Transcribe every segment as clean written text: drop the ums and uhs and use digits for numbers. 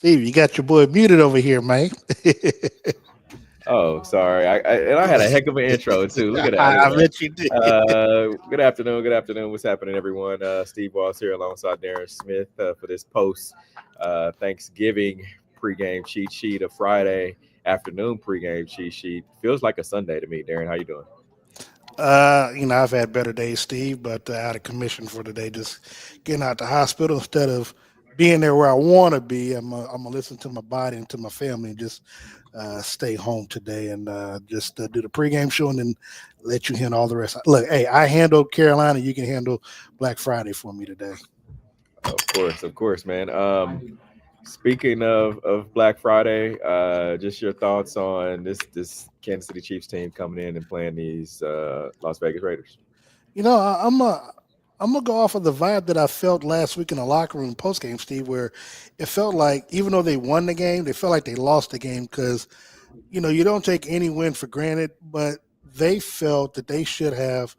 Steve, you got your boy muted over here, man. Oh, sorry. I had a heck of an intro too. Look at that. Look I at that. bet you did. Good afternoon. Good afternoon. What's happening, everyone? Steve Boss here alongside Darren Smith for this post Thanksgiving pregame cheat sheet, a Friday afternoon pregame cheat sheet. Feels like a Sunday to me. Darren, how you doing? I've had better days, Steve, but out of commission for today, just getting out the hospital instead of being there where I want to be. I'm gonna listen to my body and to my family and just stay home today and just do the pregame show and then let you handle all the rest. Look, hey, I handled Carolina. You can handle Black Friday for me today. Of course, man. Speaking of Black Friday, just your thoughts on this Kansas City Chiefs team coming in and playing these Las Vegas Raiders. I'm gonna go off of the vibe that I felt last week in the locker room post game, Steve, where it felt like even though they won the game, they felt like they lost the game because you don't take any win for granted, but they felt that they should have.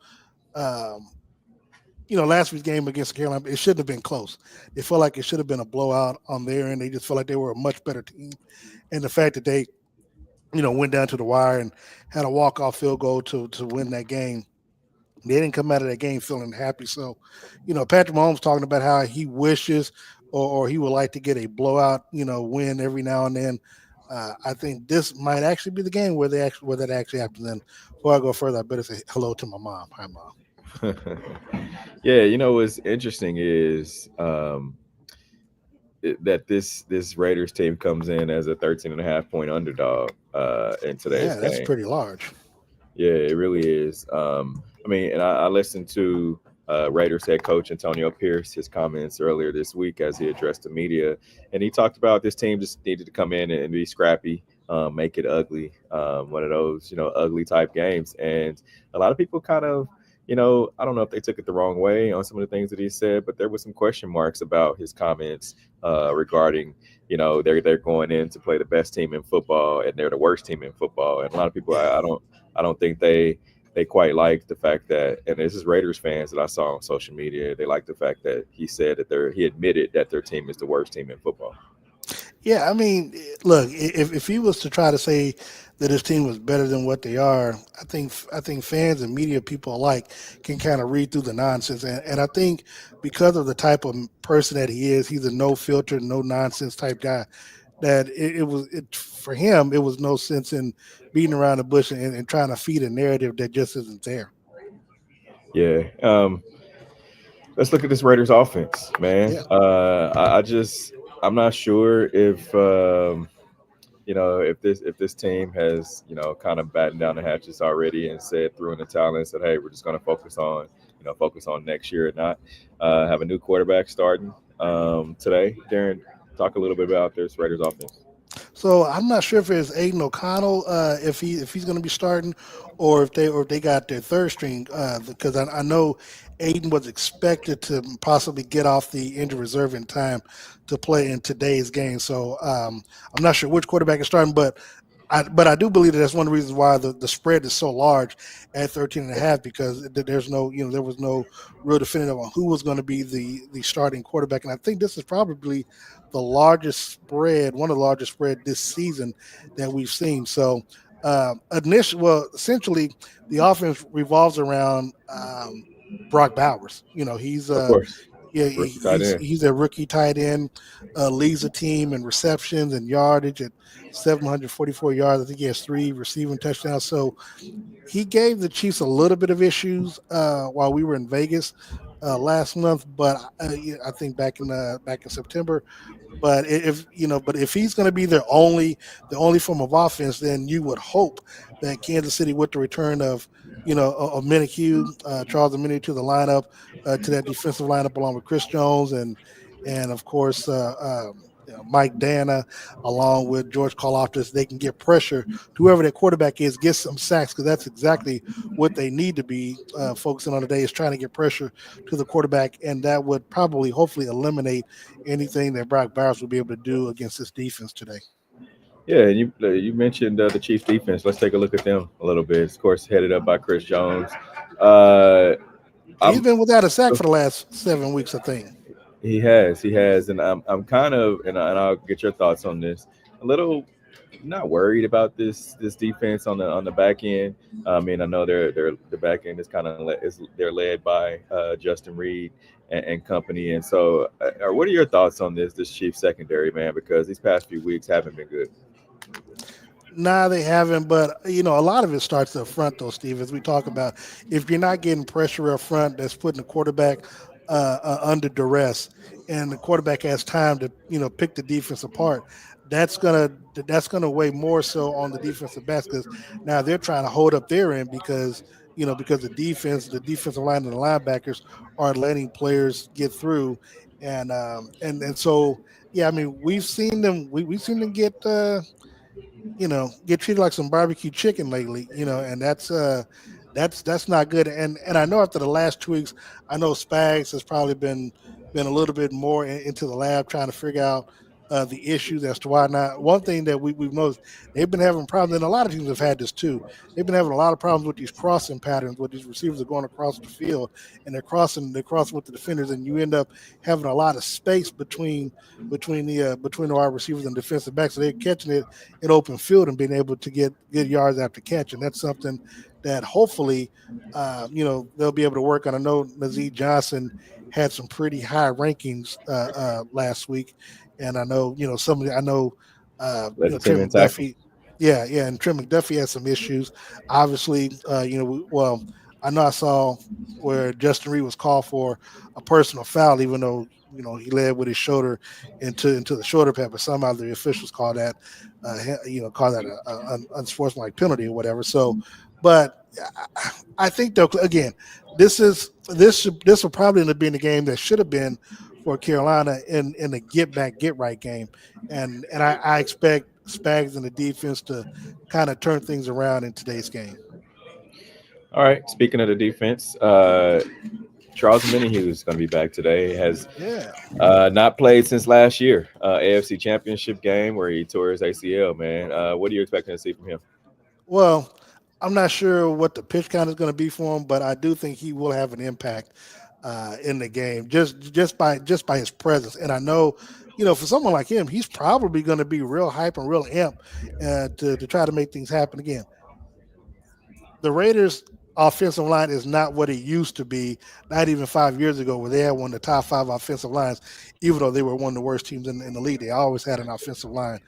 Um, Last week's game against Carolina, it shouldn't have been close. They felt like it should have been a blowout on their end. They just felt like they were a much better team, and the fact that they, went down to the wire and had a walk off field goal to win that game. They didn't come out of that game feeling happy. So, Patrick Mahomes talking about how he wishes or he would like to get a blowout, win every now and then. I think this might actually be the game where that actually happens. And before I go further, I better say hello to my mom. Hi, mom. Yeah, what's interesting is that this Raiders team comes in as a 13 and a half point underdog in today's Yeah, that's game. pretty large. Yeah, it really is. I mean, and I listened to Raiders head coach Antonio Pierce, his comments earlier this week as he addressed the media, and he talked about this team just needed to come in and be scrappy, make it ugly, one of those ugly type games. And a lot of people kind of, I don't know if they took it the wrong way on some of the things that he said, but there was some question marks about his comments regarding, they're going in to play the best team in football and they're the worst team in football. And a lot of people, Yeah. I don't think they quite like the fact that, and this is Raiders fans that I saw on social media, they like the fact that he said that he admitted that their team is the worst team in football. Yeah, I mean, look, if he was to try to say that his team was better than what they are, I think fans and media people alike can kind of read through the nonsense, and I think because of the type of person that he is, he's a no filter, no nonsense type guy. That for him, it was no sense in beating around the bush and trying to feed a narrative that just isn't there. Yeah. Let's look at this Raiders offense, man. Yeah. I'm not sure if this team has kind of battened down the hatches already and said threw in the towel and said, hey, we're just going to focus on next year and not have a new quarterback starting today. Darren, talk a little bit about this Raiders offense. So I'm not sure if it's Aiden O'Connell if he's going to be starting, or if they got their third string because I know Aiden was expected to possibly get off the injured reserve in time to play in today's game. So I'm not sure which quarterback is starting, but I do believe that that's one of the reasons why the spread is so large at 13 and a half because there's no there was no real definitive on who was going to be the starting quarterback, and I think this is probably the largest spread, one of the largest spread this season that we've seen. So essentially the offense revolves around Brock Bowers. He's Of course, yeah, rookie tight end. he's a rookie tight end, leads the team in receptions and yardage at 744 yards. I think he has 3 receiving touchdowns. So he gave the Chiefs a little bit of issues while we were in Vegas last month, but yeah, I think back in September. But if he's going to be the only form of offense, then you would hope that Kansas City, with the return of of Minihue, Charles Minihue to the lineup, to that defensive lineup along with Chris Jones and of course Mike Dana along with George Karlaftis, they can get pressure to whoever their quarterback is, get some sacks because that's exactly what they need to be focusing on today is trying to get pressure to the quarterback, and that would probably hopefully eliminate anything that Brock Bowers would be able to do against this defense today. Yeah, and you mentioned the Chiefs defense. Let's take a look at them a little bit. Of course, headed up by Chris Jones. Uh, He's I'm been without a sack for the last 7 weeks, I think. he has, and I'm kind of, and I'll get your thoughts on this. A little not worried about this defense on the back end. I mean, I know they're the back end is kind of they're led by Justin Reed and company, and so what are your thoughts on this Chiefs secondary, man? Because these past few weeks haven't been good. Nah, they haven't, but a lot of it starts up front, though, Steve. As we talk about, if you're not getting pressure up front, that's putting the quarterback under duress, and the quarterback has time to pick the defense apart. That's gonna weigh more so on the defensive backs because now they're trying to hold up their end because the defensive line and the linebackers are letting players get through, and so yeah, I mean we've seen them get treated like some barbecue chicken lately, and that's not good. And I know after the last 2 weeks, I know Spags has probably been a little bit more into the lab trying to figure out the issues as to why not. One thing that we've noticed, they've been having problems, and a lot of teams have had this too. They've been having a lot of problems with these crossing patterns, where these receivers are going across the field and they're crossing with the defenders, and you end up having a lot of space between the wide receivers and defensive backs. So they're catching it in open field and being able to get good yards after catch. And that's something that hopefully, they'll be able to work on. I know Nazeed Johnson had some pretty high rankings last week, and I know I know Led the team Trent in tackles. McDuffie. Yeah, and Trent McDuffie had some issues. Obviously, well, I know I saw where Justin Reed was called for a personal foul, even though he led with his shoulder into the shoulder pad, but somehow the officials call that a unsportsmanlike penalty or whatever. So, but I think though again, this will probably end up being a game that should have been for Carolina in the get back get right game, and I expect Spags and the defense to kind of turn things around in today's game. All right. Speaking of the defense, Charles Minihue is going to be back today. Has Yeah. not played since last year, AFC Championship game where he tore his ACL. Man, what are you expecting to see from him? Well, I'm not sure what the pitch count is going to be for him, but I do think he will have an impact in the game just by his presence. And I know, for someone like him, he's probably going to be real hype and real amp to try to make things happen again. The Raiders' offensive line is not what it used to be, not even 5 years ago, where they had one of the top five offensive lines, even though they were one of the worst teams in the league. They always had an offensive line.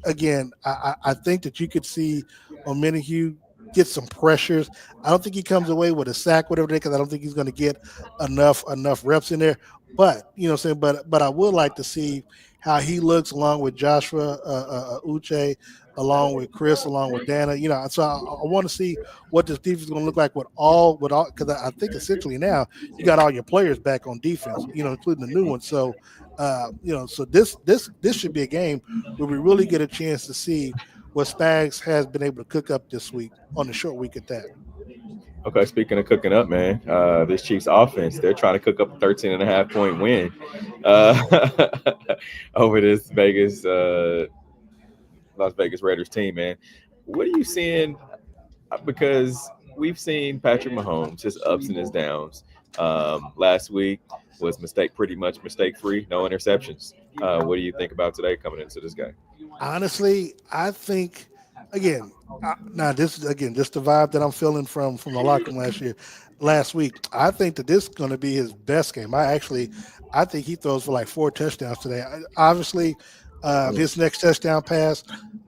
Again, I think that you could see Omenihu get some pressures. I don't think he comes away with a sack, whatever they, because I don't think he's going to get enough reps in there. But what I'm saying, but I would like to see how he looks along with Joshua Uche, along with Chris, along with Dana. So I want to see what this defense is going to look like with all because I think essentially now you got all your players back on defense, including the new ones. So so this should be a game where we really get a chance to see what Spags has been able to cook up this week on the short week at that. Okay, speaking of cooking up, man, this Chiefs offense, they're trying to cook up a 13.5 point win uh, over this Las Vegas Raiders team, man. What are you seeing? Because we've seen Patrick Mahomes, his ups and his downs. Last week was pretty much mistake free, no interceptions. What do you think about today coming into this game? Honestly, I think again. Now this is again just the vibe that I'm feeling from the locker room last week. I think that this is going to be his best game. I think he throws for like 4 touchdowns today. Obviously, his next touchdown pass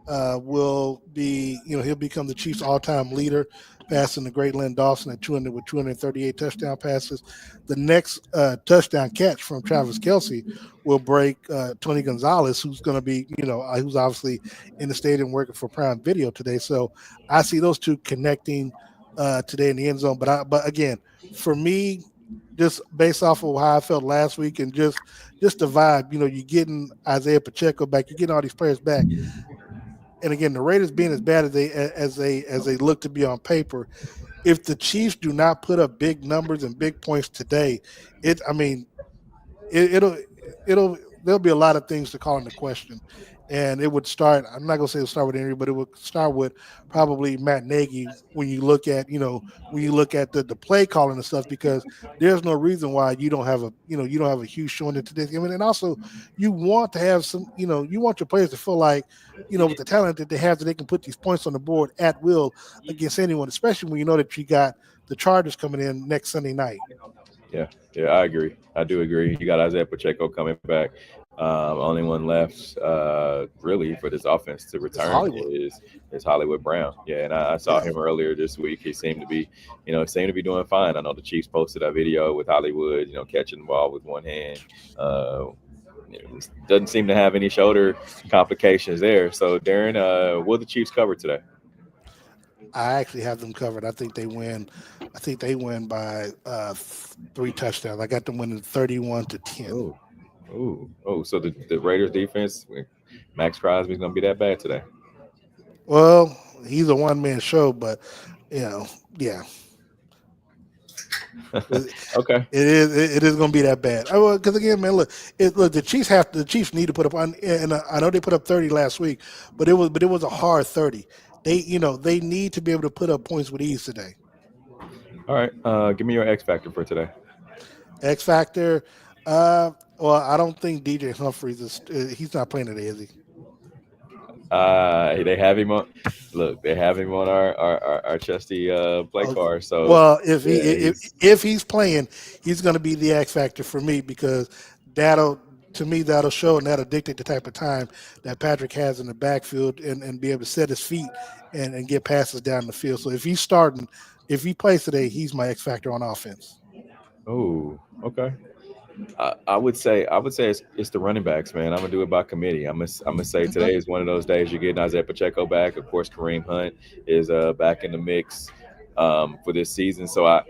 will be he'll become the Chiefs' all-time leader, passing the great Len Dawson at 200 with 238 touchdown passes. The next touchdown catch from Travis Kelsey will break Tony Gonzalez, who's going to be who's obviously in the stadium working for Prime Video today. So I see those two connecting today in the end zone. But again, for me, just based off of how I felt last week and just the vibe, you're getting Isaiah Pacheco back, you're getting all these players back. And again, the Raiders being as bad as they look to be on paper, if the Chiefs do not put up big numbers and big points today, it I mean it, it'll it'll there'll be a lot of things to call into question. and it would start. I'm not gonna say it would start with Henry, but it would start with probably Matt Nagy. When you look at when you look at the play calling and stuff, because there's no reason why you don't have a you don't have a huge showing into this game, and also you want to have some you want your players to feel like with the talent that they have that they can put these points on the board at will against anyone, especially when you know that you got the Chargers coming in next Sunday night. Yeah, yeah, I agree. I do agree. You got Isaiah Pacheco coming back. Only one left, really, for this offense to It's return Hollywood. is Hollywood Brown. Yeah, and I saw Yeah. him earlier this week. He seemed to be, seemed to be doing fine. I know the Chiefs posted a video with Hollywood, catching the ball with one hand. Uh, doesn't seem to have any shoulder complications there. So, Darren, will the Chiefs cover today? I actually have them covered. I think they win. I think they win by 3 touchdowns. I got them winning 31-10. Oh, oh. So the Raiders defense, Max Crosby's gonna be that bad today. Well, he's a one man show, but you know, yeah, it Okay. it is going to be that bad. Because again, man, look, the Chiefs need to put up on, and I know they put up 30 last week, but it was a hard 30. They need to be able to put up points with ease today. All right. Give me your X factor for today. X factor. Well, I don't think DJ Humphries he's not playing today, is he? They have him on. Look, they have him on our trusty play Oh, card. So well, yeah, he's if he's playing, he's going to be the X factor for me because that'll to me that'll show and that'll dictate the type of time that Patrick has in the backfield and be able to set his feet and get passes down the field. So if he plays today, he's my X factor on offense. oh okay. I would say it's the running backs, man. I'm gonna do it by committee. I'm gonna say Okay. today is one of those days you're getting Isaiah Pacheco back. Of course, Kareem Hunt is back in the mix for this season. So I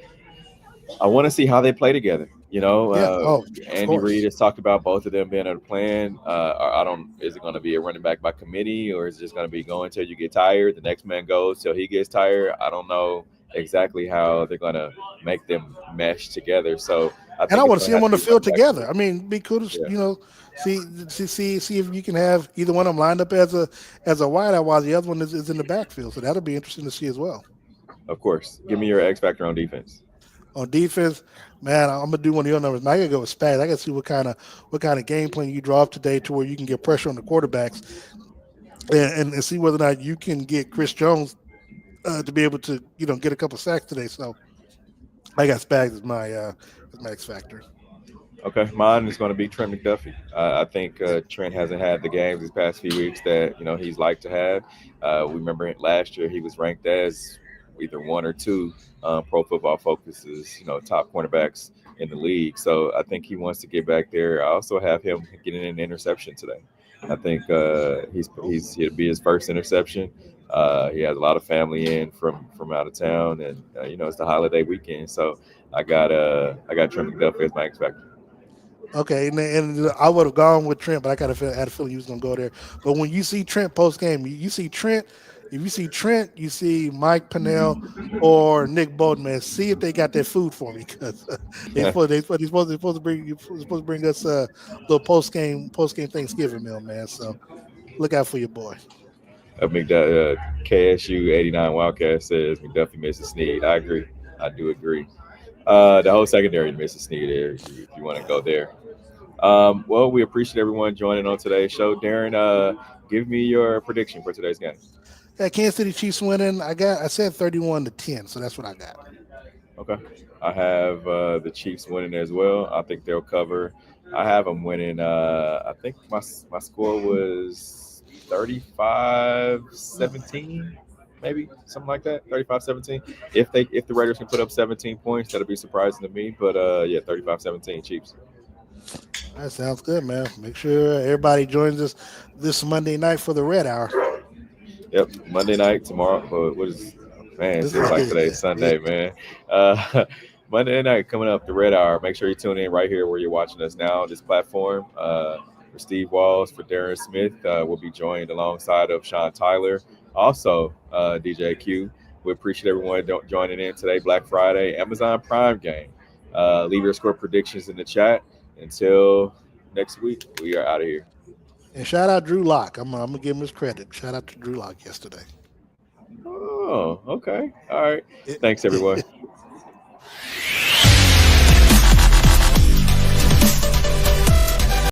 want to see how they play together. Yeah. Oh, of Andy Reid course. has talked about both of them being on a plan. I don't. Is it going to be a running back by committee, or is it just going to be going until you get tired? The next man goes till he gets tired. I don't know exactly how they're going to make them mesh together. So I And I think it's want to going see to them have on to the be field running back together. committee. I mean, be cool to Yeah, see if you can have either one of them lined up as a wideout while the other one is in the backfield. So that'll be interesting to see as well. of course. Give me your X factor on defense. On defense, man, I'm gonna do one of your numbers. Man, I gotta go with Spags. I gotta see what kind of game plan you draw up today to where you can get pressure on the quarterbacks and see whether or not you can get Chris Jones to be able to get a couple sacks today. So I got Spags as my X factor. Okay, mine is going to be Trent McDuffie. I think Trent hasn't had the games these past few weeks that he's like to have. We remember last year he was ranked as either one or two Pro Football Focus's top cornerbacks in the league. So I think he wants to get back there. I also have him getting an interception today. I think he'll be his first interception. He has a lot of family in from out of town, and it's the holiday weekend. So I got Trent McDuffie as my X factor. Okay, and I would have gone with Trent, but had a feeling he was going to go there. But when you see Trent post game, you see Trent. If you see Trent, you see Mike Pennell or Nick Bolton. Man, see if they got that food for me because they're supposed to bring us a little post game Thanksgiving meal, man. So look out for your boy. KSU 89 Wildcat says McDuffie misses Snead. I agree. I do agree. The whole secondary misses Snead there if you want to go there. Well, we appreciate everyone joining on today's show. Darren, give me your prediction for today's game. Yeah, Kansas City Chiefs winning. I said 31-10, so that's what I got. Okay. I have the Chiefs winning as well. I think they'll cover. I have them winning. I think my score was 35-17, maybe something like that. 35-17. If the Raiders can put up 17 points, that'll be surprising to me. But yeah, 35-17 Chiefs. That sounds good, man. Make sure everybody joins us this Monday night for the Red Hour. Yep, Monday night tomorrow. What is man? It This seems like today's yeah. Sunday, man. Monday night coming up, the Red Hour. Make sure you tune in right here where you're watching us now on this platform. For Steve Walls, for Darren Smith, we'll be joined alongside of Sean Tyler, also DJ Q. We appreciate everyone joining in today, Black Friday, Amazon Prime game. Leave your score predictions in the chat. Until next week, we are out of here. And shout out Drew Lock. I'm gonna give him his credit. Shout out to Drew Lock yesterday. Oh, okay. All right. It, Thanks, everyone.